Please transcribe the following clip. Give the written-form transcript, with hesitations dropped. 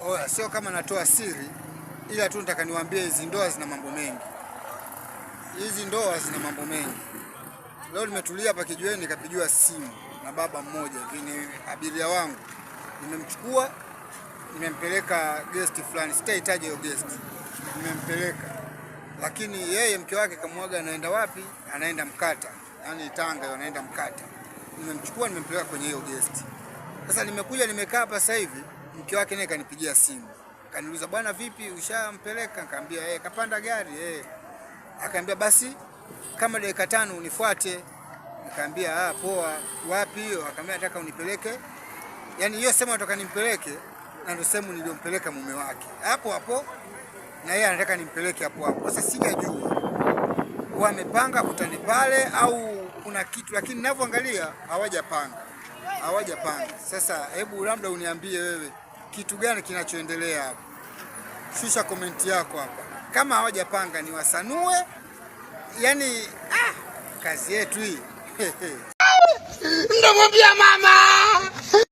Oya, sio kama natoa siri, ila tu nataka niwaambie hizi ndoa zina mambo mengi. Hizi ndoa zina mambo mengi. Leo nimetulia hapa kijiweni nikapigiwa simu na baba mmoja, ni abiria wangu. Nimemchukua, nimempeleka guest fulani, sitahitaji hiyo guest. Nimempeleka. Lakini yeye mke wake kamwaga anaenda wapi? Anaenda Mkata. Yaani Tanga anaenda Mkata. Nimemchukua nimempeleka kwenye hiyo guest. Sasa nimekuja nimekaa hapa sasa hivi, mke wake naye kanipigia simu. Kaniuliza, bwana vipi ushampeleka? Nikamwambia kapanda gari Akaambia basi kama dakika 5 unifuate. Nikamwambia poa, wapi hiyo? Akamwambia nataka unipeleke. Yaani hiyo sema nataka nimpeleke na ndio sema niliompeleka mume wake. Hapo hapo na yeye anataka nimpeleke hapo hapo. Sasa sijajua wamepanga kutani pale au kuna kitu, lakini ninavyoangalia hawajapanga. Sasa hebu labda uniambie wewe kitu gani kinachoendelea hapa. Shusha komenti yako hapa. Kama hawajapanga ni wasanue. Yaani kazi yetu hii. Ndio mwambia mama.